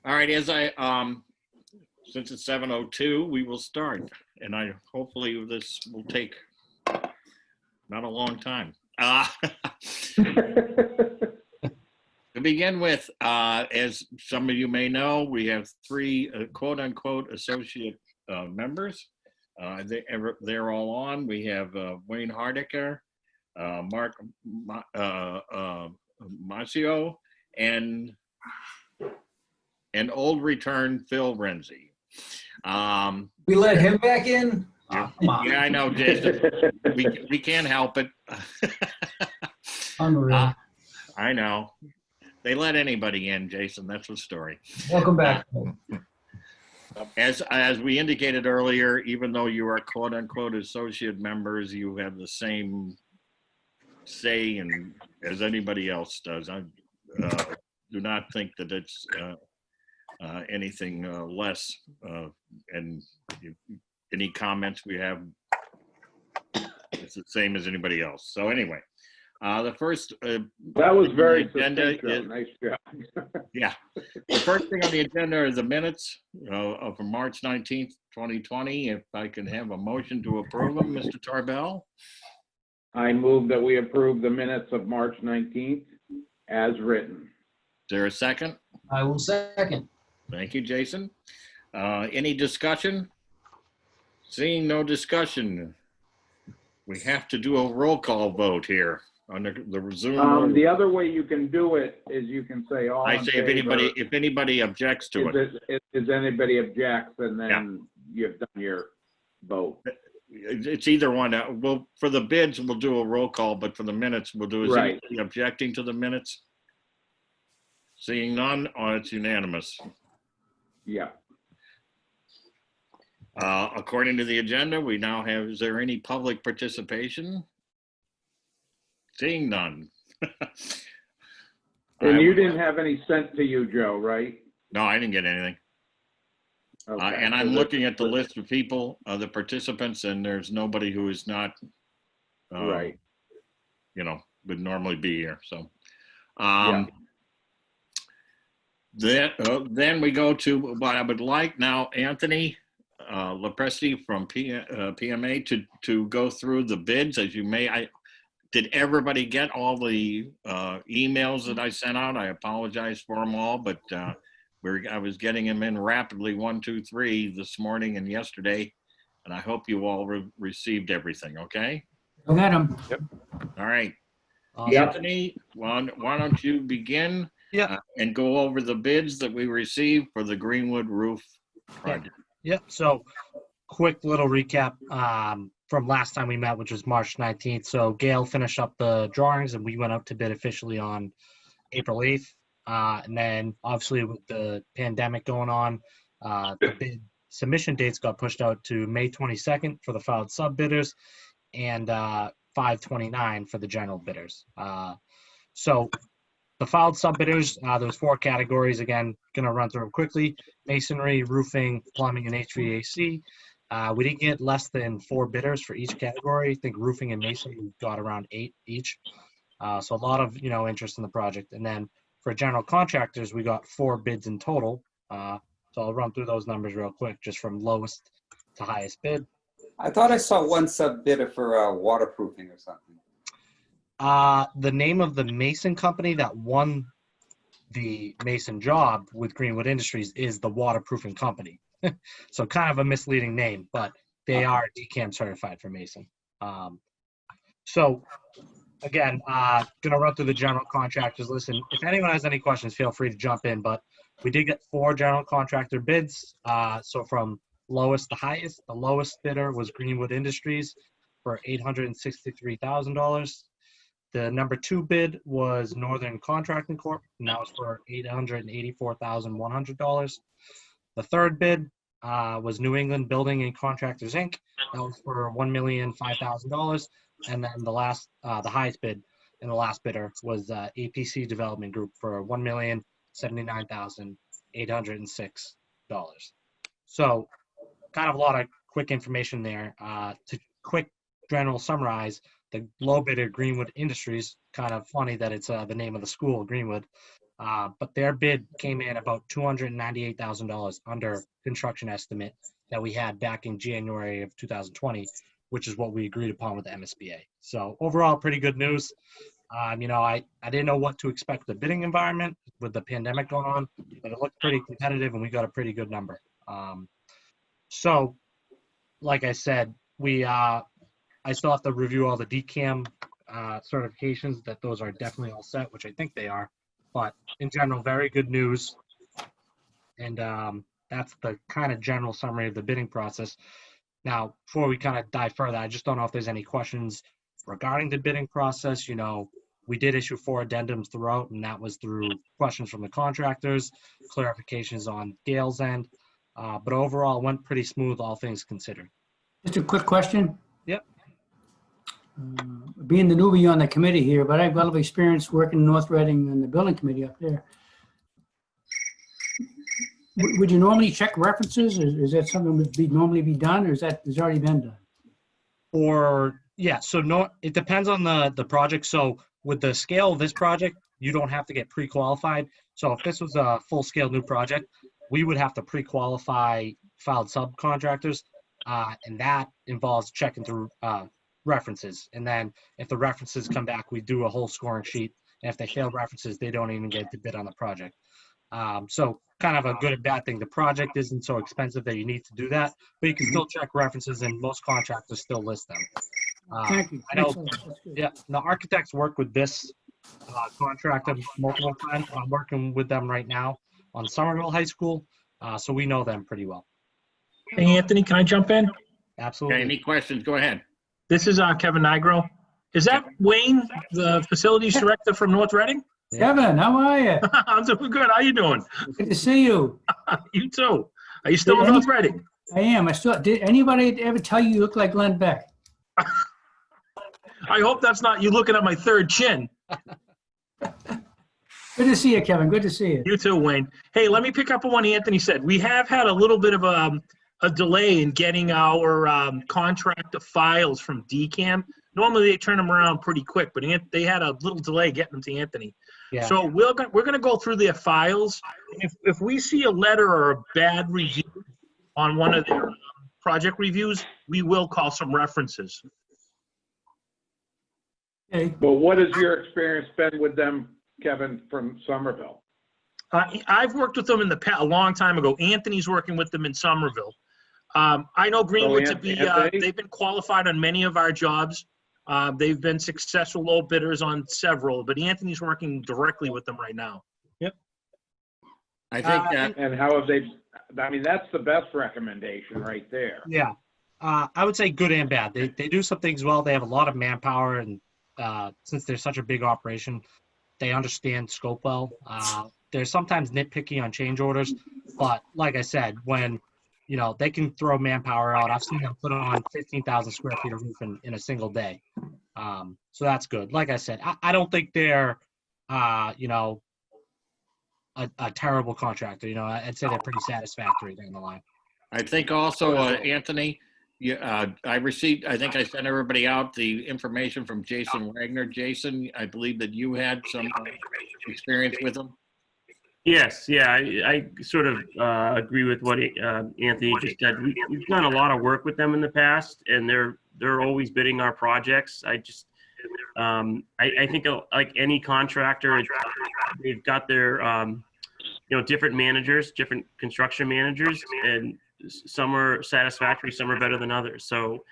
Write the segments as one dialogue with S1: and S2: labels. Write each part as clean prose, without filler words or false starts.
S1: All right, since it's 7:02, we will start, and hopefully this will take not a long time. To begin with, as some of you may know, we have three quote unquote associate members. They're all on. We have Wayne Hardiker, Mark Macio, and old return Phil Renzi.
S2: We let him back in?
S1: Yeah, I know, Jason. We can't help it.
S2: Unreal.
S1: I know. They let anybody in, Jason. That's the story.
S2: Welcome back.
S1: As we indicated earlier, even though you are quote unquote associate members, you have the same say and as anybody else does. I do not think that it's anything less. And any comments we have, it's the same as anybody else. So anyway, the first
S3: that was very
S1: agenda is,
S3: nice job.
S1: Yeah, the first thing on the agenda are the minutes of March 19th, 2020. If I can have a motion to approve them, Mr. Tarbell.
S3: I move that we approve the minutes of March 19th as written.
S1: Is there a second?
S2: I will second.
S1: Thank you, Jason. Any discussion? Seeing no discussion, we have to do a roll call vote here on the Zoom.
S3: The other way you can do it is you can say all
S1: I
S3: in
S1: say
S3: favor.
S1: if anybody objects to it.
S3: Is anybody objects, and then you've done your vote.
S1: It's either one. Well, for the bids, we'll do a roll call, but for the minutes, we'll do. Is anybody objecting to the minutes? Seeing none, it's unanimous.
S3: Yeah.
S1: According to the agenda, we now have, is there any public participation? Seeing none.
S3: And you didn't have any sent to you, Joe, right?
S1: No, I didn't get anything.
S3: Okay.
S1: And I'm looking at the list of people, the participants, and there's nobody who is not,
S3: right.
S1: Would normally be here. So, then we go to what I would like now, Anthony Lepresti from PMA to go through the bids. As you may, did everybody get all the emails that I sent out? I apologize for them all, but I was getting them in rapidly, 1, 2, 3 this morning and yesterday, and I hope you all received everything. Okay.
S2: Go get him.
S1: Yep. All right.
S2: Yep.
S1: Anthony, why don't you begin?
S4: Yeah.
S1: And go over the bids that we received for the Greenwood roof project.
S4: Yep. So quick little recap from last time we met, which was March 19th. So Gail finished up the drawings and we went out to bid officially on April 8th. And then obviously with the pandemic going on, the bid submission dates got pushed out to May 22nd for the filed sub bidders and 5/29 for the general bidders. So the filed sub bidders, there was 4 categories. Again, gonna run through them quickly: masonry, roofing, plumbing, and HVAC. We didn't get less than 4 bidders for each category. I think roofing and masonry we got around 8 each. So a lot of interest in the project. And then for general contractors, we got 4 bids in total. So I'll run through those numbers real quick, just from lowest to highest bid.
S5: I thought I saw one sub bidder for waterproofing or something.
S4: The name of the mason company that won the mason job with Greenwood Industries is the waterproofing company. So kind of a misleading name, but they are DCAM certified for mason. So again, gonna run through the general contractors list. And if anyone has any questions, feel free to jump in. But we did get 4 general contractor bids. So from lowest to highest, the lowest bidder was Greenwood Industries for $863,000. The number 2 bid was Northern Contracting Corp, and that was for $884,100. The 3rd bid was New England Building and Contractors, Inc. That was for $1,005,000. And then the highest bid and the last bidder was APC Development Group for $1,079,806. So kind of a lot of quick information there. To quick general summarize, the low bidder Greenwood Industries, kind of funny that it's the name of the school, Greenwood, But their bid came in about $298,000 under construction estimate that we had back in January of 2020, which is what we agreed upon with the MSBA. So overall, pretty good news. I didn't know what to expect with the bidding environment with the pandemic going on, but it looked pretty competitive and we got a pretty good number. So, like I said, I still have to review all the DCAM certifications, that those are definitely all set, which I think they are. But in general, very good news. And that's the kind of general summary of the bidding process. Now, before we kind of dive further, I just don't know if there's any questions regarding the bidding process. We did issue 4 addendums throughout, and that was through questions from the contractors, clarifications on Gail's end. But overall, it went pretty smooth, all things considered.
S2: Just a quick question.
S4: Yep.
S2: Being the newbie on the committee here, but I've got a lot of experience working in North Reading and the building committee up there. Would you normally check references? Is that something that would normally be done, or is that has already been done? It depends on the project. So with the scale of this project, you don't have to get pre-qualified. So if this was a full-scale new project, we would have to pre-qualify filed subcontractors, and that involves checking through references. And then if the references come back, we do a whole scoring sheet. And if they fail references, they don't even get to bid on the project. So kind of a good and bad thing. The project isn't so expensive that you need to do that, but you can still check references, and most contractors still list them. Thank you.
S4: I know.
S2: Excellent. That's good.
S4: Yeah, the architects work with this contractor multiple times. I'm working with them right now on Somerville High School, so we know them pretty well.
S6: Hey, Anthony, can I jump in?
S4: Absolutely.
S1: Okay, any questions? Go ahead.
S6: This is Kevin Nigro. Is that Wayne, the facilities director from North Reading?
S2: Kevin, how are you?
S6: I'm doing good. How you doing?
S2: Good to see you.
S6: You too. Are you still in North Reading?
S2: I am. Did anybody ever tell you look like Glenn Beck?
S6: I hope that's not you looking at my third chin.
S2: Good to see you, Kevin. Good to see you.
S6: You too, Wayne. Hey, let me pick up on what Anthony said. We have had a little bit of a delay in getting our contractor files from DCAM. Normally they turn them around pretty quick, but they had a little delay getting them to Anthony.
S4: Yeah.
S6: So we're going to go through their files. If we see a letter or a bad review on one of their project reviews, we will call some references.
S2: Okay.
S3: But what has your experience been with them, Kevin, from Somerville?
S6: I've worked with them in the past, a long time ago. Anthony's working with them in Somerville. I know Greenwood to be, they've been qualified on many of our jobs. They've been successful low bidders on several, but Anthony's working directly with them right now. Yep.
S1: I think that,
S3: And how have they, I mean, that's the best recommendation right there.
S4: Yeah. I would say good and bad. They do some things well. They have a lot of manpower, and since they're such a big operation, they understand scope well. They're sometimes nitpicky on change orders, but like I said, when they can throw manpower out. I've seen them put on 15,000 square feet of roof in a single day. So that's good. Like I said, I don't think they're, a terrible contractor. I'd say they're pretty satisfactory down the line.
S1: I think also, Anthony, I think I sent everybody out the information from Jason Wagner. Jason, I believe that you had some experience with them.
S7: Yes, yeah, I sort of agree with what Anthony just said. We've done a lot of work with them in the past, and they're always bidding our projects. I think like any contractor, they've got their different managers, different construction managers, and some are satisfactory, some are better than others. So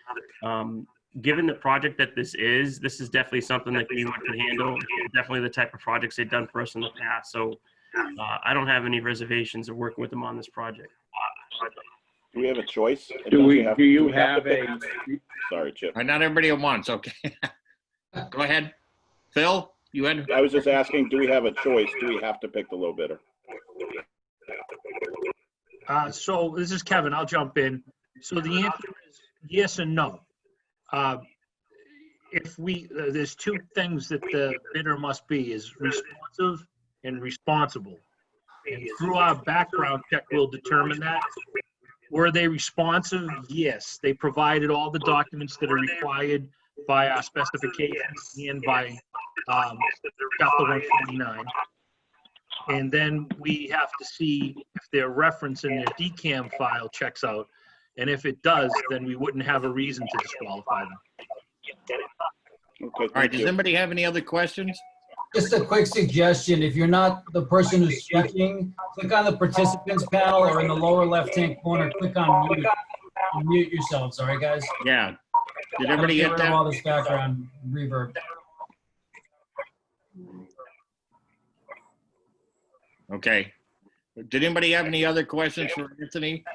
S7: given the project that this is definitely something that we can handle. Definitely the type of projects they've done for us in the past. So I don't have any reservations of working with them on this project.
S8: Do we have a choice?
S3: Do you have a,
S8: Sorry, Chip.
S1: Not everybody at once. Okay. Go ahead. Phil, you had?
S8: I was just asking, do we have a choice? Do we have to pick the low bidder?
S6: So this is Kevin. I'll jump in. So the answer is yes and no. There's two things that the bidder must be: is responsive and responsible. And through our background check, we'll determine that. Were they responsive? Yes. They provided all the documents that are required by our specifications and by Chapter 149. And then we have to see if their reference in their DCAM file checks out. And if it does, then we wouldn't have a reason to disqualify them.
S8: Okay,
S1: All right,
S8: thank
S1: does
S8: you.
S1: anybody have any other questions?
S9: Just a quick suggestion, if you're not the person who's speaking, click on the participants panel or in the lower left-hand corner, click on mute. And mute yourselves, all right, guys?
S1: Yeah. Did
S9: That'll
S1: everybody
S9: get
S1: get
S9: rid of
S1: that?
S9: all this background reverb.
S1: Okay. Did anybody have any other questions for Anthony?
S9: I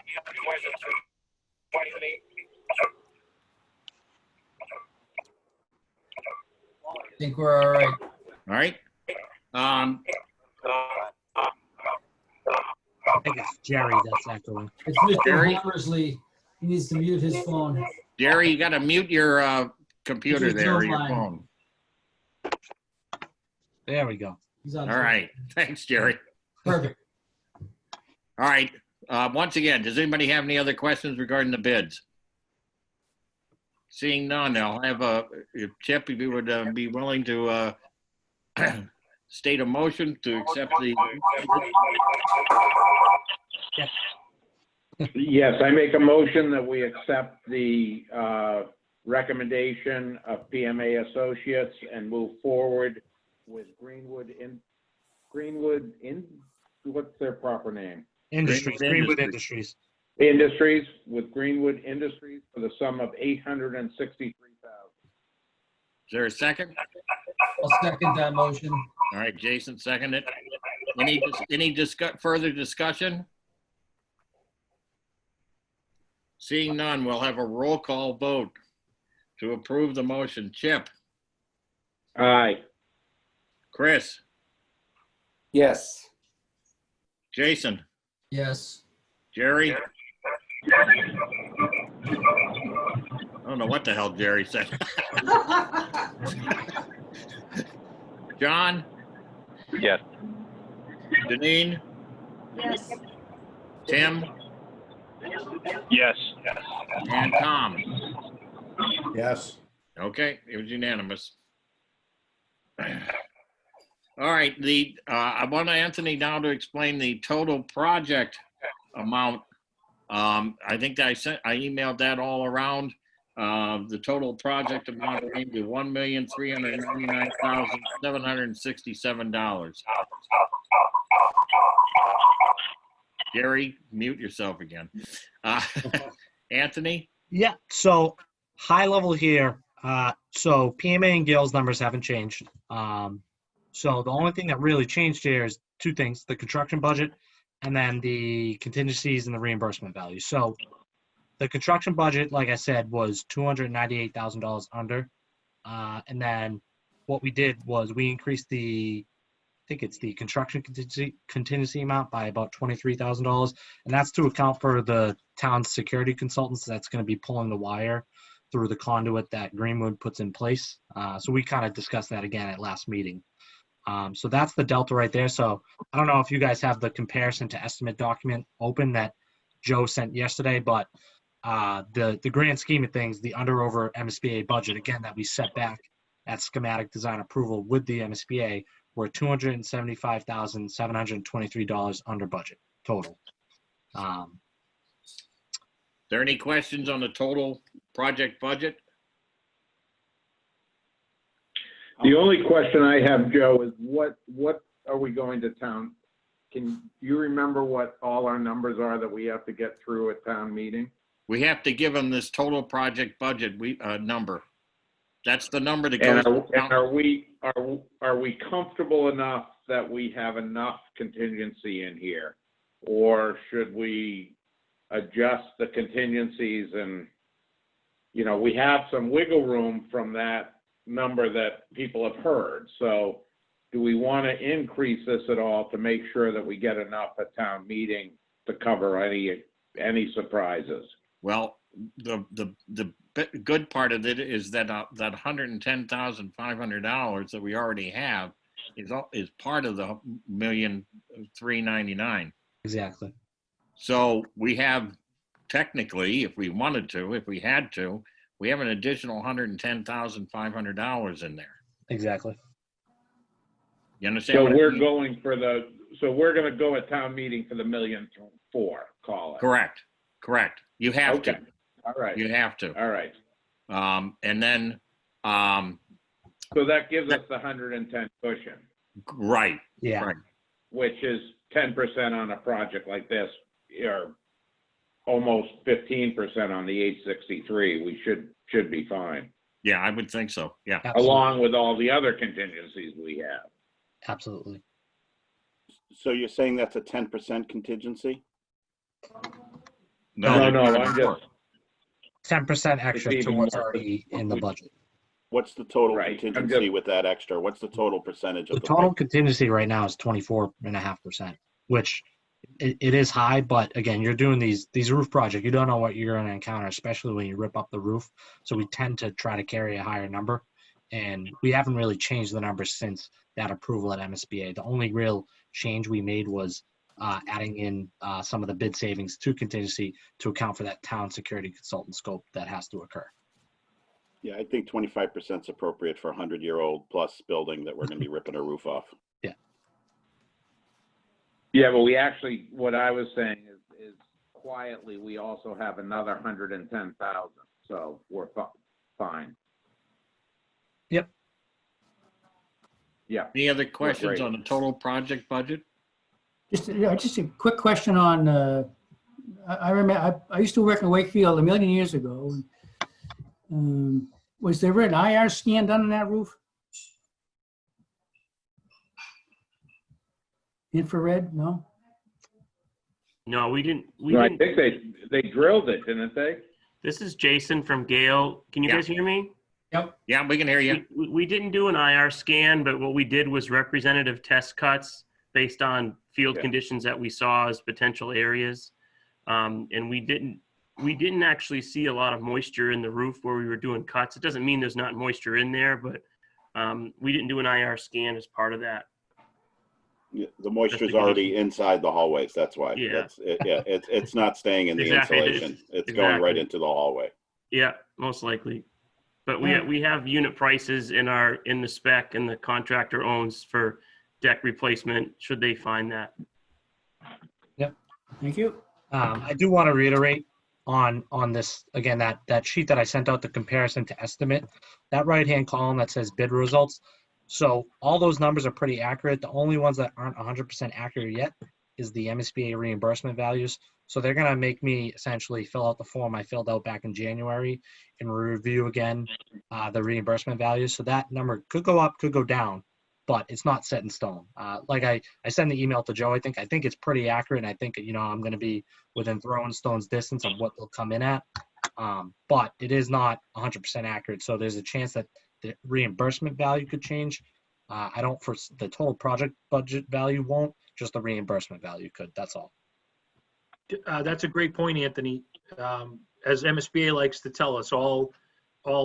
S9: think we're all right.
S1: All right.
S4: I think it's Jerry that's echoing.
S9: It's Mr.
S1: Jerry?
S9: Hammersley. He needs to mute his phone.
S1: Jerry, you got to mute your computer
S9: It's his
S1: there, or
S9: Zoom
S1: your
S9: line.
S1: phone.
S4: There we go.
S9: He's on.
S1: All right. Thanks, Jerry.
S9: Perfect.
S1: All right. Once again, does anybody have any other questions regarding the bids? Seeing none, I'll have if Chip, if you would be willing to state a motion to accept the.
S3: Yes, I make a motion that we accept the recommendation of PMA Associates and move forward with Greenwood, what's their proper name?
S4: Industries,
S1: Greenwood
S4: Greenwood Industries.
S3: Industries, with Greenwood Industries for the sum of $863,000.
S1: Is there a second?
S9: I'll second that motion.
S1: All right, Jason seconded. Any further discussion? Seeing none, we'll have a roll call vote to approve the motion. Chip,
S3: Aye.
S1: Chris,
S5: Yes.
S1: Jason,
S9: Yes.
S1: Jerry. I don't know what the hell Jerry said. John,
S8: Yes.
S1: Deneen,
S10: Yes.
S1: Tim,
S8: Yes.
S1: and Tom.
S11: Yes.
S1: Okay, it was unanimous. All right, I want Anthony now to explain the total project amount. I think I emailed that all around. The total project amount came to $1,399,767. Jerry, mute yourself again. Anthony?
S4: Yeah, so high level here. So PMA and Gale's numbers haven't changed. So the only thing that really changed here is two things: the construction budget and then the contingencies and the reimbursement value. So the construction budget, like I said, was $298,000 under. And then what we did was we increased I think it's the construction contingency amount by about $23,000. And that's to account for the town's security consultants that's going to be pulling the wire through the conduit that Greenwood puts in place. So we kind of discussed that again at last meeting. So that's the delta right there. So I don't know if you guys have the comparison to estimate document open that Joe sent yesterday, but the grand scheme of things, the under over MSBA budget, again, that we set back at schematic design approval with the MSBA, were $275,723 under budget total.
S1: There any questions on the total project budget?
S3: The only question I have, Joe, is what are we going to town? Can you remember what all our numbers are that we have to get through at town meeting?
S1: We have to give them this total project budget number. That's the number that goes.
S3: And are we comfortable enough that we have enough contingency in here? Or should we adjust the contingencies and, we have some wiggle room from that number that people have heard. So do we want to increase this at all to make sure that we get enough at town meeting to cover any surprises?
S1: Well, the good part of it is that that $110,500 that we already have is part of the $1,399,000.
S4: Exactly.
S1: So we have technically, if we wanted to, if we had to, we have an additional $110,500 in there.
S4: Exactly.
S1: You understand?
S3: So
S1: what I
S3: we're
S1: mean?
S3: going for the we're gonna go at town meeting for the $1.4 million, call it.
S1: Correct. You have
S3: Okay,
S1: to.
S3: all right,
S1: You have to.
S3: all right.
S1: And then,
S3: So that gives us the 110 cushion,
S1: right,
S2: Yeah.
S1: right.
S3: which is 10% on a project like this, or almost 15% on the 863. We should be fine,
S1: Yeah, I would think so. Yeah.
S2: Absolutely.
S3: along with all the other contingencies we have.
S2: Absolutely.
S11: So you're saying that's a 10% contingency?
S3: No, I'm just,
S2: 10% extra
S3: It's
S2: to
S3: even
S2: what's
S3: more.
S2: already in the budget.
S11: What's the total
S3: Right, I'm
S11: contingency
S3: just-
S11: with that extra? What's the total percentage of
S2: The
S11: the
S2: total contingency right now is 24.5%, which it is high, but again, you're doing these roof projects. You don't know what you're going to encounter, especially when you rip up the roof. So we tend to try to carry a higher number, and we haven't really changed the numbers since that approval at MSBA. The only real change we made was adding in some of the bid savings to contingency to account for that town security consultant scope that has to occur.
S11: Yeah, I think 25% is appropriate for a 100-year-old plus building that we're going to be ripping a roof off.
S3: Yeah, but we actually, what I was saying is quietly, we also have another 110,000, so we're fine.
S2: Yep.
S3: Yeah,
S1: Any other questions
S3: great.
S1: on the total project budget?
S10: Just a quick question on, I remember, I used to work in Wakefield a million years ago. Was there an IR scan done on that roof? Infrared, no?
S7: No, we didn't. We
S3: No, I
S7: didn't.
S3: think they drilled it, didn't they?
S7: This is Jason from Gale. Can you
S1: Yeah.
S7: guys hear me?
S1: Yeah, we can hear you.
S7: We didn't do an IR scan, but what we did was representative test cuts based on field
S3: Yeah.
S7: conditions that we saw as potential areas. And we didn't actually see a lot of moisture in the roof where we were doing cuts. It doesn't mean there's not moisture in there, but we didn't do an IR scan as part of that.
S11: Yeah, the moisture's
S7: the
S11: already inside the hallways. That's why.
S7: Yeah.
S11: It's not staying in the
S7: Exactly.
S11: insulation. It's going right
S7: Exactly.
S11: into the hallway.
S7: Yeah, most likely. But we have unit prices in the spec and the contractor owns for deck replacement, should they find that.
S10: Thank you.
S2: I do want to reiterate on this, again, that sheet that I sent out, the comparison to estimate, that right-hand column that says bid results. So all those numbers are pretty accurate. The only ones that aren't 100% accurate yet is the MSBA reimbursement values. So they're going to make me essentially fill out the form I filled out back in January and review again the reimbursement values. So that number could go up, could go down, but it's not set in stone. Like I sent the email to Joe, I think it's pretty accurate. And I think, I'm going to be within throwing stone's distance of what they'll come in at. But it is not 100% accurate. So there's a chance that the reimbursement value could change. I don't for the total project budget value won't, just the reimbursement value could. That's all.
S6: That's a great point, Anthony. As MSBA likes to tell us, all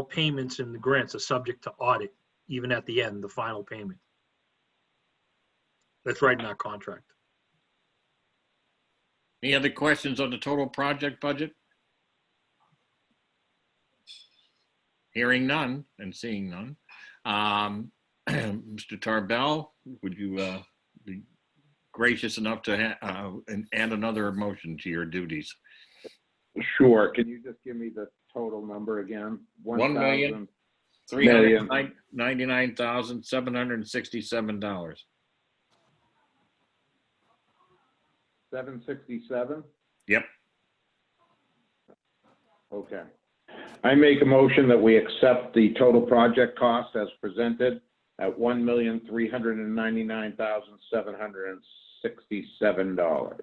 S6: payments and the grants are subject to audit, even at the end, the final payment. That's right in our contract.
S1: Any other questions on the total project budget? Hearing none and seeing none. Mr. Tarbell, would you be gracious enough to add another motion to your duties?
S3: Sure. Can you just give me the total number again?
S1: 1,399,767.
S3: $767?
S1: Yep.
S3: Okay. I make a motion that we accept the total project cost as presented at $1,399,767.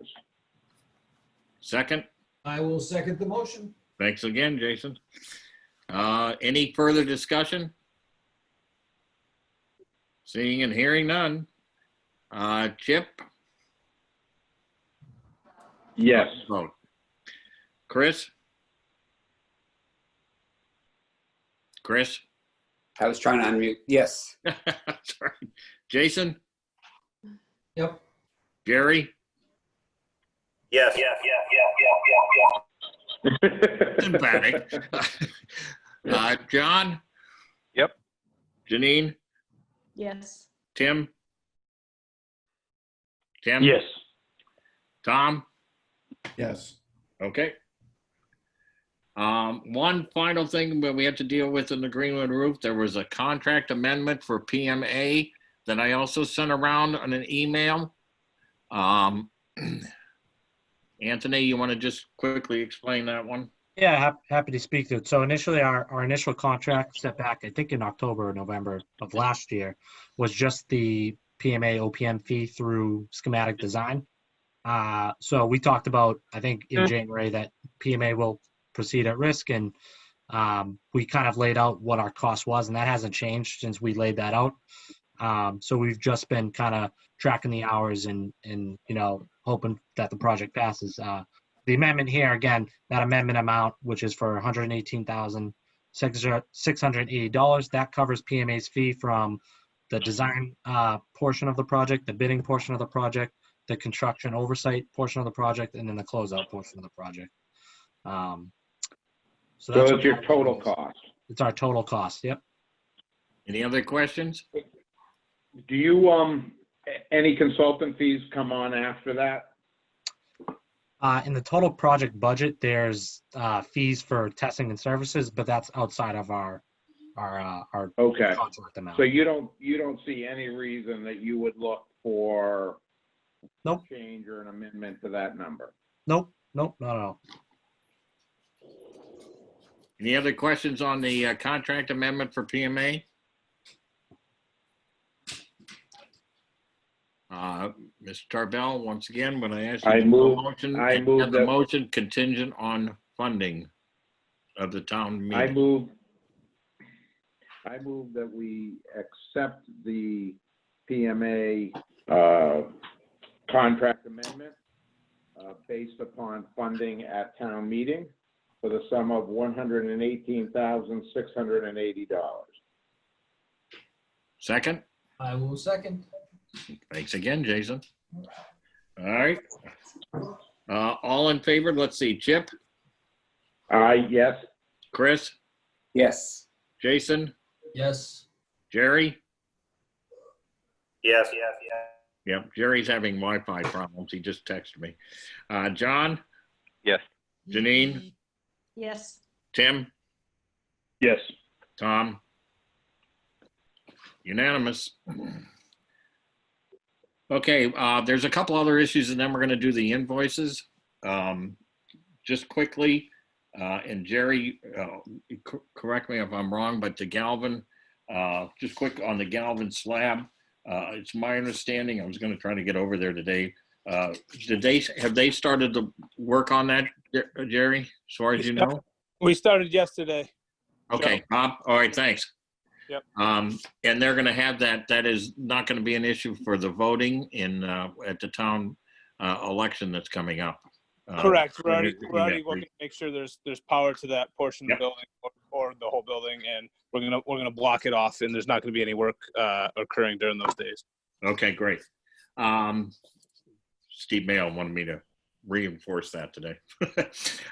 S1: Second?
S9: I will second the motion.
S1: Thanks again, Jason. Any further discussion? Seeing and hearing none. Chip?
S3: Yes.
S1: Vote. Chris? Chris?
S5: I was trying to unmute. Yes.
S1: Sorry. Jason?
S9: Yep.
S1: Jerry?
S8: Yes.
S1: Sympathetic. John?
S8: Yep.
S1: Janine?
S12: Yes.
S1: Tim? Tim?
S3: Yes.
S1: Tom?
S12: Yes.
S1: Okay. One final thing that we had to deal with in the Greenwood roof, there was a contract amendment for PMA that I also sent around on an email. Anthony, you want to just quickly explain that one?
S4: Yeah, happy to speak to it. So initially, our initial contract set back, I think in October or November of last year, was just the PMA OPM fee through schematic design. So we talked about, I think in January, that PMA will proceed at risk, and we kind of laid out what our cost was, and that hasn't changed since we laid that out. So we've just been kind of tracking the hours and hoping that the project passes. The amendment here, again, that amendment amount, which is for $118,680, that covers PMA's fee from the design portion of the project, the bidding portion of the project, the construction oversight portion of the project, and then the closeout portion of the project.
S3: So it's your total cost.
S4: It's our total cost, yep.
S1: Any other questions?
S3: Do you, any consultant fees come on after that?
S4: In the total project budget, there's fees for testing and services, but that's outside of our
S3: Okay.
S4: contract amount.
S3: So you don't see any reason that you would look for
S4: Nope.
S3: change or an amendment to that number?
S4: Nope, not at all.
S1: Any other questions on the contract amendment for PMA? Mr. Tarbell, once again, when I ask you
S3: I move
S1: the
S3: that-
S1: motion contingent on funding of the town meeting.
S3: I move that we accept the PMA contract amendment based upon funding at town meeting for the sum of $118,680.
S1: Second?
S9: I will second.
S1: Thanks again, Jason. All right. All in favor? Let's see. Chip?
S3: Yes.
S1: Chris?
S5: Yes.
S1: Jason?
S9: Yes.
S1: Jerry?
S8: Yes.
S1: Yep, Jerry's having Wi-Fi problems. He just texted me. John?
S8: Yes.
S1: Janine?
S13: Yes.
S1: Tim?
S3: Yes.
S1: Tom? Unanimous. Okay, there's a couple other issues, and then we're going to do the invoices. Just quickly, and Jerry, correct me if I'm wrong, but the Galvin, just quick on the Galvin slab, it's my understanding, I was going to try to get over there today. Have they started to work on that, Jerry, as far as you know?
S14: We started yesterday.
S1: Okay, Bob, all right, thanks.
S14: Yep.
S1: And they're going to have that. That is not going to be an issue for the voting in at the town election that's coming up.
S14: Correct. We're already working to make sure there's power to that portion of the building or the whole building, and we're gonna block it off, and there's not going to be any work occurring during those days.
S1: Okay, great. Steve Mayo wanted me to reinforce that today.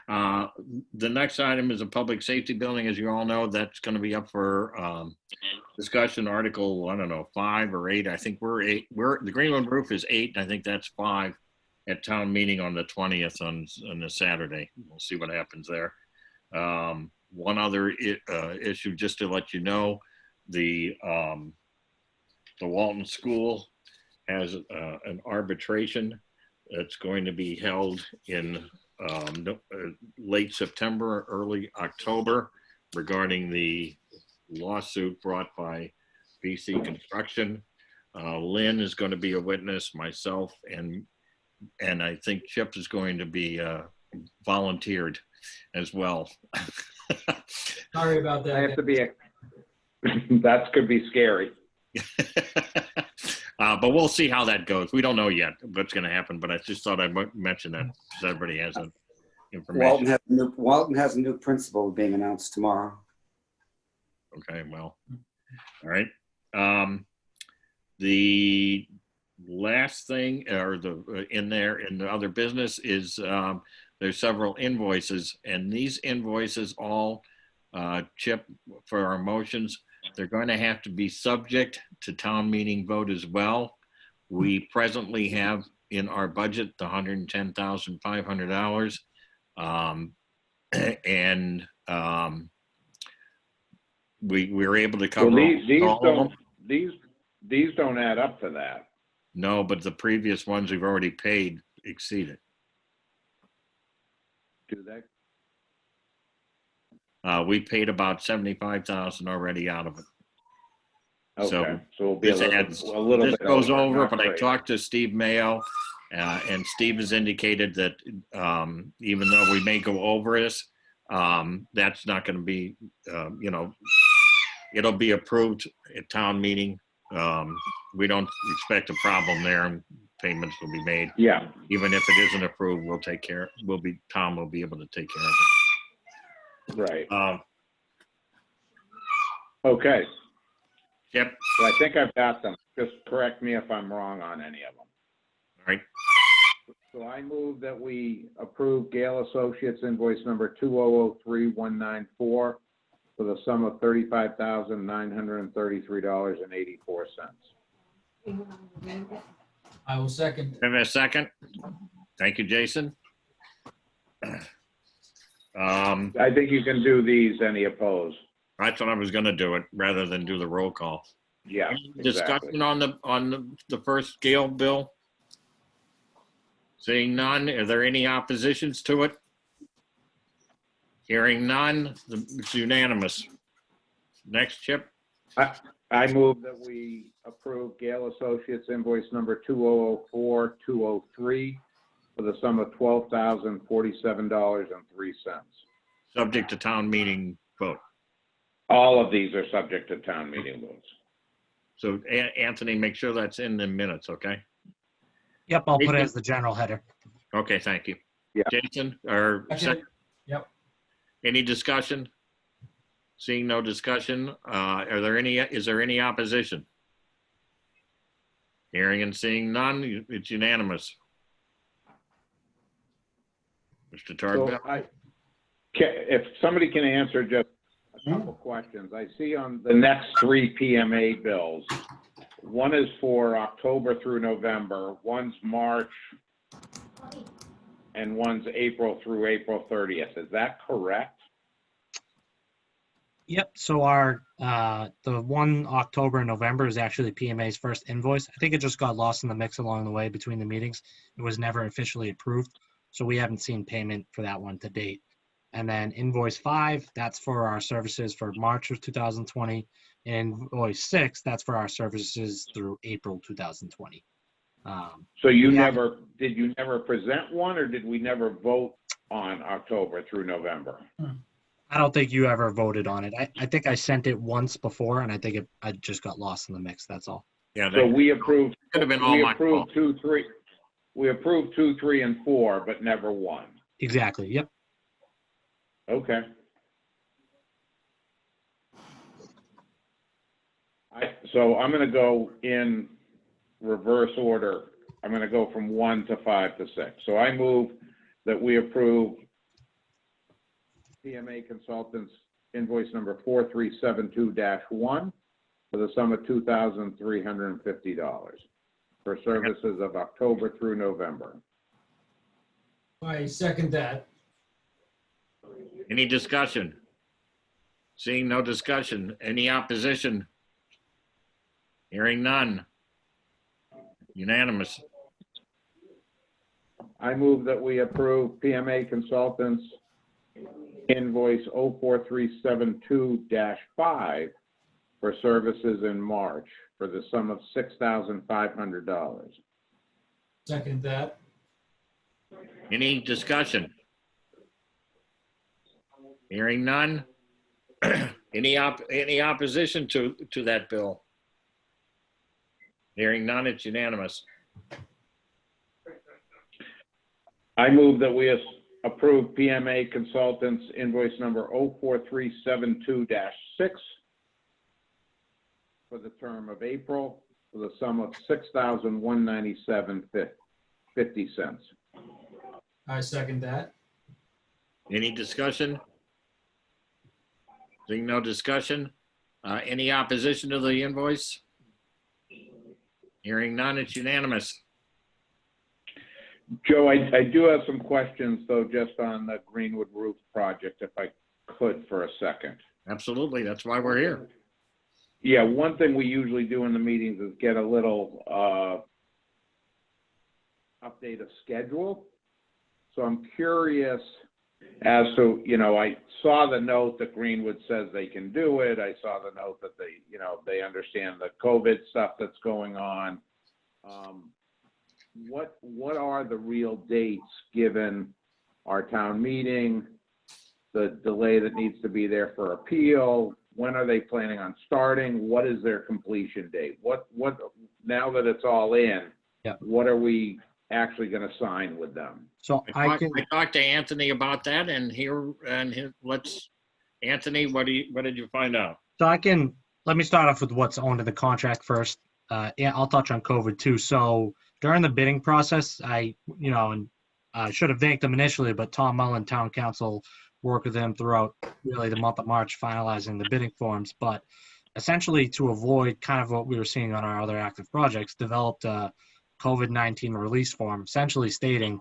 S1: The next item is a public safety building. As you all know, that's going to be up for discussion. Article, I don't know, 5 or 8. I think we're 8. The Greenwood roof is 8. I think that's 5 at town meeting on the 20th on the Saturday. We'll see what happens there. One other issue, just to let you know, the Walton School has an arbitration that's going to be held in late September, early October regarding the lawsuit brought by BC Construction. Lynn is going to be a witness, myself, and I think Chip is going to be volunteered as well.
S9: Sorry about that.
S3: I have to be that could be scary.
S1: But we'll see how that goes. We don't know yet what's going to happen, but I just thought I'd mention that so everybody has that information.
S5: Walton has a new principal being announced tomorrow.
S1: Okay, well, all right. The last thing, or in the other business is there's several invoices, and these invoices all, Chip, for our motions, they're going to have to be subject to town meeting vote as well. We presently have in our budget, the $110,500. And we were able to cover all of them.
S3: These don't add up to that.
S1: No, but the previous ones we've already paid exceeded.
S3: Do they?
S1: We paid about 75,000 already out of it.
S3: Okay,
S1: So
S3: we'll be
S1: this
S3: bit
S1: goes over,
S3: not
S1: but I
S3: great.
S1: talked to Steve Mayo, and Steve has indicated that even though we may go over this, that's not going to be, it'll be approved at town meeting. We don't expect a problem there, and payments will be made.
S3: Yeah.
S1: Even if it isn't approved, Tom will be able to take care of it.
S3: Right. Okay.
S1: Yep.
S3: So I think I've got them. Just correct me if I'm wrong on any of them.
S1: All right.
S3: So I move that we approve Gale Associates invoice number 2003194 for the sum of $35,933.84.
S9: I will second.
S1: Have a second? Thank you, Jason.
S3: I think you can do these. Any opposed?
S1: That's what I was gonna do it, rather than do the roll call.
S3: Yeah.
S1: Any
S3: Exactly.
S1: discussion on the first Gale bill? Seeing none, are there any oppositions to it? Hearing none, it's unanimous. Next, Chip.
S3: I move that we approve Gale Associates invoice number 2004203 for the sum of $12,047.03.
S1: Subject to town meeting vote.
S3: All of these are subject to town meeting votes.
S1: So Anthony, make sure that's in the minutes, okay?
S4: Yep, I'll put it as the general header.
S1: Okay, thank you.
S3: Yeah.
S1: Jason, or
S9: Second. Yep.
S1: any discussion? Seeing no discussion, is there any opposition? Hearing and seeing none, it's unanimous. Mr.
S3: So
S1: Tarbell?
S3: if somebody can answer just a couple questions. I see on the next three PMA bills, one is for October through November, one's March, and one's April through April 30th. Is that correct?
S4: Yep. So our the one October and November is actually PMA's first invoice. I think it just got lost in the mix along the way between the meetings. It was never officially approved, so we haven't seen payment for that one to date. And then invoice 5, that's for our services for March of 2020. And invoice 6, that's for our services through April 2020.
S3: So you never present one, or did we never vote on October through November?
S4: I don't think you ever voted on it. I think I sent it once before, and I think I just got lost in the mix. That's all.
S1: Yeah.
S3: So we approved.
S1: Could have been all my fault.
S3: 2, 3. We approved 2, 3, and 4, but never 1.
S4: Exactly. Yep.
S3: Okay. So I'm going to go in reverse order. I'm going to go from 1 to 5 to 6. So I move that we approve PMA Consultants invoice number 4372-1 for the sum of $2,350 for services of October through November.
S9: I second that.
S1: Any discussion? Seeing no discussion, any opposition? Hearing none. Unanimous.
S3: I move that we approve PMA Consultants invoice 04372-5 for services in March for the sum of $6,500.
S9: Second that.
S1: Any discussion? Hearing none. Any opposition to that bill? Hearing none, it's unanimous.
S3: I move that we approve PMA Consultants invoice number 04372-6 for the term of April for the sum of $6,197.50.
S9: I second that.
S1: Any discussion? Seeing no discussion. Any opposition to the invoice? Hearing none, it's unanimous.
S3: Joe, I do have some questions though, just on the Greenwood roof project, if I could for a second.
S1: Absolutely, that's why we're here.
S3: Yeah, one thing we usually do in the meetings is get a little update of schedule. So I'm curious as to, I saw the note that Greenwood says they can do it. I saw the note that they understand the COVID stuff that's going on. What are the real dates given our town meeting, the delay that needs to be there for appeal? When are they planning on starting? What is their completion date? What now that it's all in,
S2: Yeah.
S3: What are we actually going to sign with them?
S2: So
S1: I talked to Anthony about that, and Anthony, what did you find out?
S4: So let me start off with what's under the contract first. Yeah, I'll touch on COVID too. So during the bidding process, I should have thanked them initially, but Tom Mullen, town council, worked with them throughout really the month of March, finalizing the bidding forms. But essentially, to avoid kind of what we were seeing on our other active projects, developed a COVID-19 release form, essentially stating,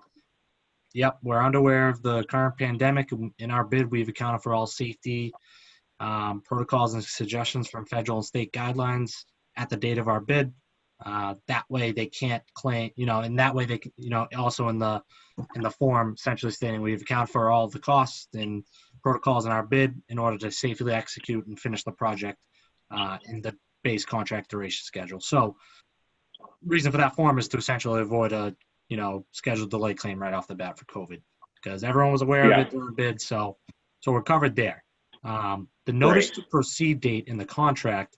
S4: yep, we're unaware of the current pandemic. In our bid, we've accounted for all safety protocols and suggestions from federal and state guidelines at the date of our bid. That way they can't claim, and that way they can, also in the form essentially stating we've accounted for all the costs and protocols in our bid in order to safely execute and finish the project in the base contract duration schedule. So reason for that form is to essentially avoid a, scheduled delay claim right off the bat for COVID, because everyone was aware of it during bid. So we're covered there. The notice to proceed date in the contract,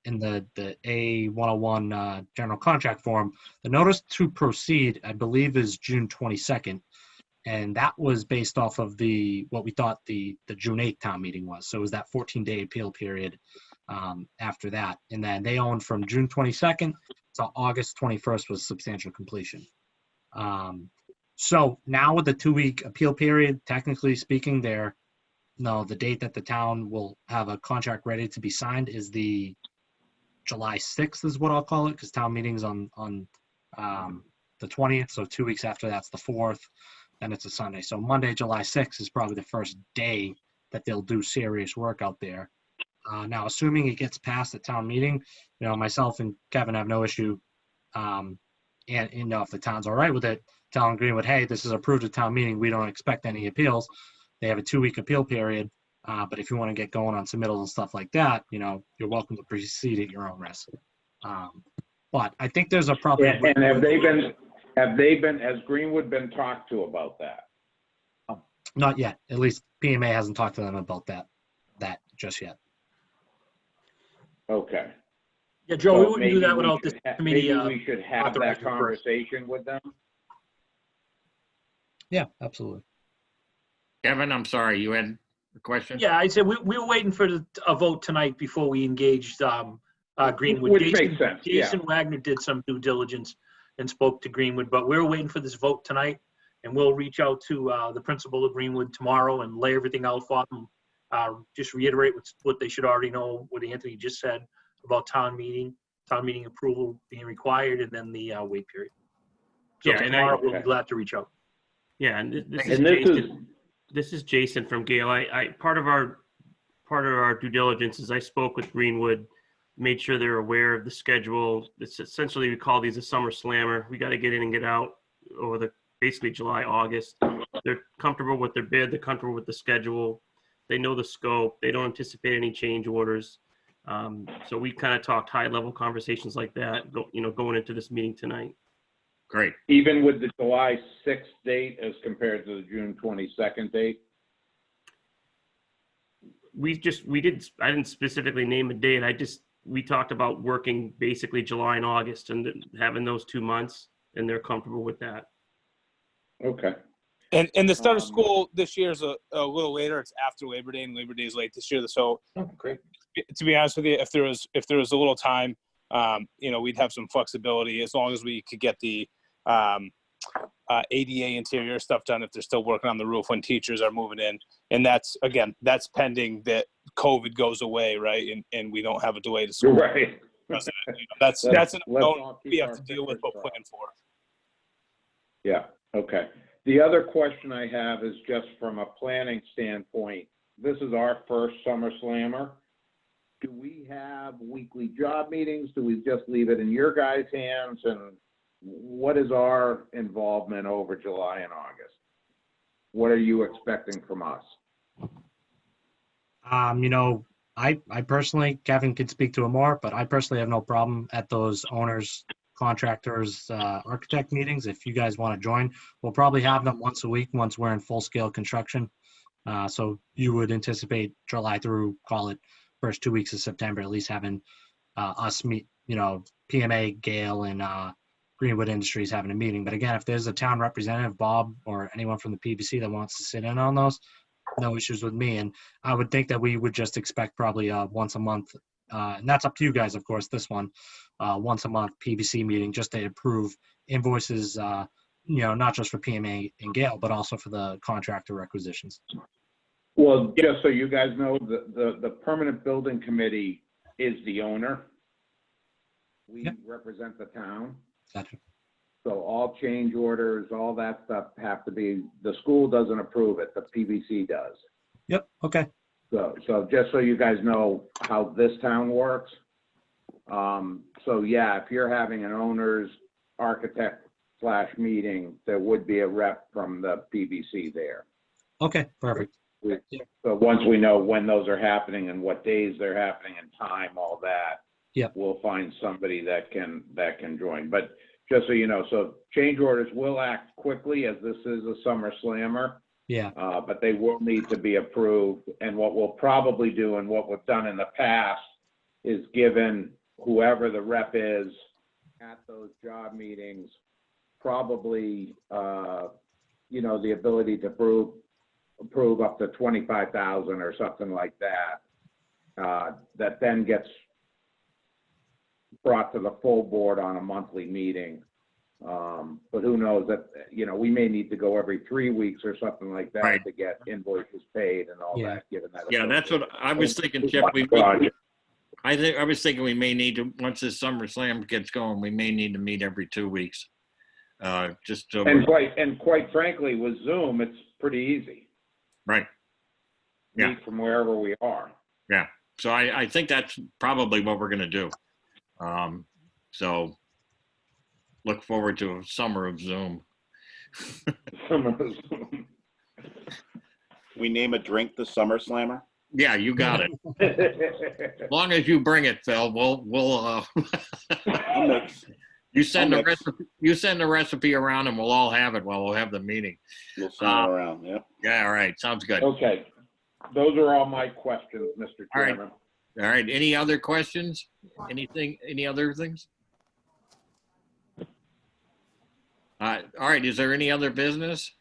S4: in the A101 general contract form, the notice to proceed, I believe, is June 22nd. And that was based off of what we thought the June 8th town meeting was. So it was that 14-day appeal period after that. And then they owned from June 22nd to August 21st was substantial completion. So now with the 2-week appeal period, technically speaking, the date that the town will have a contract ready to be signed is the July 6th is what I'll call it, because town meeting's on the 20th. So 2 weeks after that's the 4th, then it's a Sunday. So Monday, July 6th is probably the first day that they'll do serious work out there. Now, assuming it gets passed at town meeting, myself and Kevin have no issue. And if the town's all right with it, telling Greenwood, hey, this is approved at town meeting. We don't expect any appeals. They have a 2-week appeal period. But if you want to get going on submittals and stuff like that, you're welcome to proceed at your own risk. But I think there's a problem.
S3: And has Greenwood been talked to about that?
S4: Not yet. At least PMA hasn't talked to them about that just yet.
S3: Okay.
S6: Yeah, Joe,
S3: So
S6: we wouldn't do that without this committee.
S3: Maybe we should have that conversation with them.
S4: Yeah, absolutely.
S1: Kevin, I'm sorry, you had a question?
S6: Yeah, I said we were waiting for a vote tonight before we engaged Greenwood.
S3: Which makes sense,
S6: Jason Wagner did some due diligence and spoke to Greenwood, but we're waiting for this vote tonight, and we'll reach out to the principal of Greenwood tomorrow and lay everything out for them. Just reiterate what they should already know, what Anthony just said about town meeting approval being required, and then the wait period. So tomorrow we'll be glad to reach out.
S7: Yeah, and this is Jason from Gale. I part of our due diligence is I spoke with Greenwood, made sure they're aware of the schedule. It's essentially, we call these a summer slammer. We got to get in and get out over basically July, August. They're comfortable with their bid. They're comfortable with the schedule. They know the scope. They don't anticipate any change orders. So we kind of talked high level conversations like that, going into this meeting tidnight.
S1: Great.
S3: Even with the July 6th date as compared to the June 22nd date?
S7: I didn't specifically name a date. We talked about working basically July and August and having those 2 months, and they're comfortable with that.
S3: Okay.
S14: And the start of school this year is a little later. It's after Labor Day, and Labor Day is late this year. So,
S6: great.
S14: To be honest with you, if there was a little time, we'd have some flexibility as long as we could get the ADA interior stuff done if they're still working on the roof when teachers are moving in. And that's pending that COVID goes away, right? And we don't have a delay to school.
S3: Right.
S14: That's an unknown we have to deal with but plan for.
S3: Yeah. Okay. The other question I have is just from a planning standpoint. This is our first Summer Slammer. Do we have weekly job meetings? Do we just leave it in your guys' hands? And what is our involvement over July and August? What are you expecting from us?
S4: You know, I personally, Kevin could speak to it more, but I personally have no problem at those owners, contractors, architect meetings. If you guys want to join, we'll probably have them once a week once we're in full scale construction. So you would anticipate July through, call it, first 2 weeks of September, at least having us meet, you know, PMA, Gale, and Greenwood Industries having a meeting. But again, if there's a town representative, Bob, or anyone from the PBC that wants to sit in on those, no issues with me. And I would think that we would just expect probably once a month, and that's up to you guys, of course, this one, once a month PBC meeting just to approve invoices, you know, not just for PMA and Gale, but also for the contractor requisitions.
S3: Well, just so you guys know, the Permanent Building Committee is the owner. We represent the town.
S4: Gotcha.
S3: So all change orders, all that stuff have to be, the school doesn't approve it, the PBC does.
S4: Yep, okay.
S3: So just so you guys know how this town works. So yeah, if you're having an owner's architect / meeting, there would be a rep from the PBC there.
S4: Okay, perfect.
S3: So once we know when those are happening and what days they're happening and time, all that, we'll find somebody that can join. But just so you know, so change orders will act quickly as this is a summer slammer.
S4: Yeah.
S3: But they will need to be approved. And what we'll probably do and what we've done in the past is given whoever the rep is at those job meetings, probably, you know, the ability to approve up to 25,000 or something like that, that then gets brought to the full board on a monthly meeting. But who knows that, you know, we may need to go every 3 weeks or something like that to get invoices paid and all that, given that.
S1: Yeah, that's what I was thinking, Chip. I was thinking we may need to, once this Summer Slam gets going, we may need to meet every 2 weeks. Just to,
S3: and quite frankly, with Zoom, it's pretty easy.
S1: Right. Yeah.
S3: Meet from wherever we are.
S1: Yeah. So I think that's probably what we're going to do. So look forward to a summer of Zoom.
S11: We name a drink the Summer Slammer?
S1: Yeah, you got it. As long as you bring it, Phil, we'll you send the recipe around and we'll all have it while we'll have the meeting.
S11: We'll send it around, yeah.
S1: Yeah, all right. Sounds good.
S3: Okay. Those are all my questions, Mr. Chairman.
S1: All right. Any other questions? Any other things? All right. Is there any other business?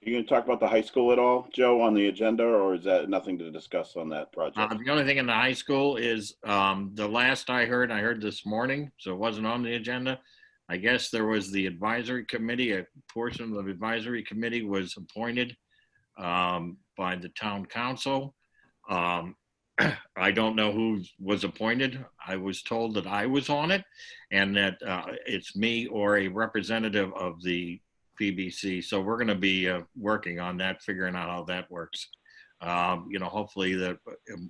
S11: Are you going to talk about the high school at all, Joe, on the agenda, or is that nothing to discuss on that project?
S1: The only thing in the high school is the last I heard this morning, so it wasn't on the agenda. I guess there was the advisory committee, a portion of the advisory committee was appointed by the town council. I don't know who was appointed. I was told that I was on it and that it's me or a representative of the PBC. So we're going to be working on that, figuring out how that works. You know, hopefully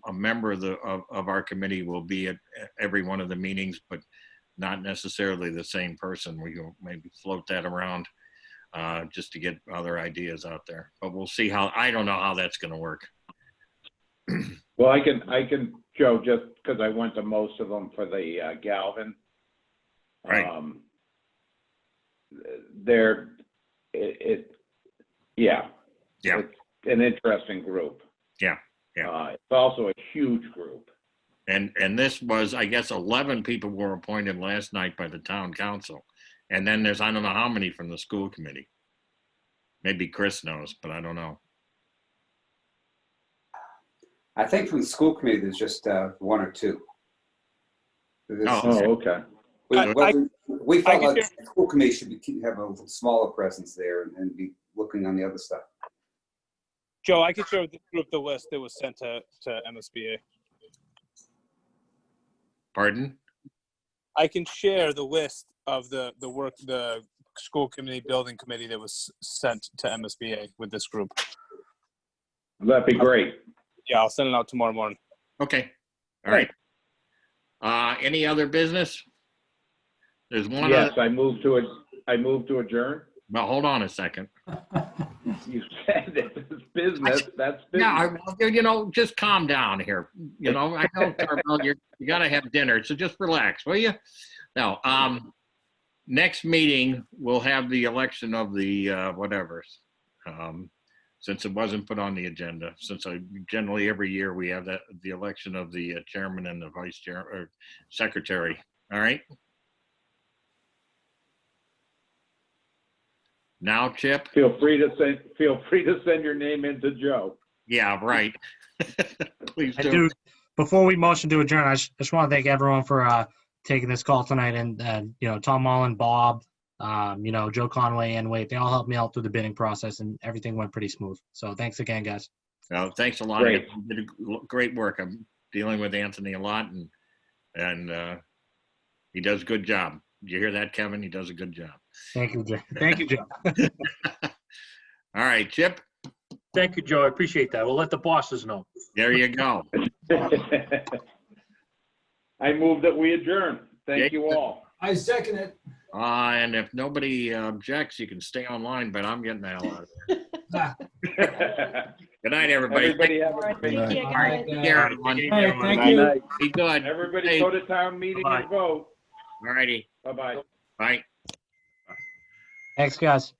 S1: a member of our committee will be at every one of the meetings, but not necessarily the same person. We will maybe float that around just to get other ideas out there. But we'll see how. I don't know how that's going to work.
S3: Well, I can, Joe, just because I went to most of them for the Galvin.
S1: Right.
S3: Yeah.
S1: It's
S3: an interesting group.
S1: Yeah.
S3: It's also a huge group.
S1: And this was, I guess, 11 people were appointed last night by the town council. And then there's, I don't know how many from the school committee. Maybe Chris knows, but I don't know.
S5: I think from the school committee, there's just 1 or 2.
S3: Okay.
S5: We felt like the school committee should have a smaller presence there and be looking on the other stuff.
S14: Joe, I can share with the group the list that was sent to MSBA.
S1: Pardon?
S14: I can share the list of the work, the school committee building committee that was sent to MSBA with this group.
S3: That'd be great.
S14: Yeah, I'll send it out tomorrow morning.
S1: Okay. All right. Any other business? There's one.
S3: Yes, I move to adjourn.
S1: Well, hold on a second.
S3: You said it's business. That's business.
S1: Yeah, just calm down here. I know, Carmel, you got to have dinner, so just relax, will you? Now, next meeting, we'll have the election of the whatever, since it wasn't put on the agenda. Since generally every year we have the election of the chairman and the vice chair or secretary. All right. Now, Chip.
S3: Feel free to send your name in to Joe.
S1: Yeah, right. Please do.
S4: I do. Before we motion to adjourn, I just want to thank everyone for taking this call tonight, and Tom Mullen, Bob, Joe Conway, and Wade. They all helped me out through the bidding process, and everything went pretty smooth. So thanks again, guys.
S1: Well, thanks a lot.
S3: Great.
S1: You did great work. I'm dealing with Anthony a lot, and he does a good job. Did you hear that, Kevin? He does a good job.
S4: Thank you, Joe. Thank you, Joe.
S1: All right, Chip.
S6: Thank you, Joe. I appreciate that. We'll let the bosses know.
S1: There you go.
S3: I move that we adjourn. Thank you all.
S9: I second it.
S1: And if nobody objects, you can stay online, but I'm getting the hell out of here. Good night, everybody.
S3: Everybody have a great
S10: Night.
S3: night.
S1: Take care, everyone.
S10: Hey, thank you.
S1: Be good.
S3: Everybody go to town meeting and vote.
S1: All righty.
S3: Bye-bye.
S1: Bye.
S4: Thanks, guys.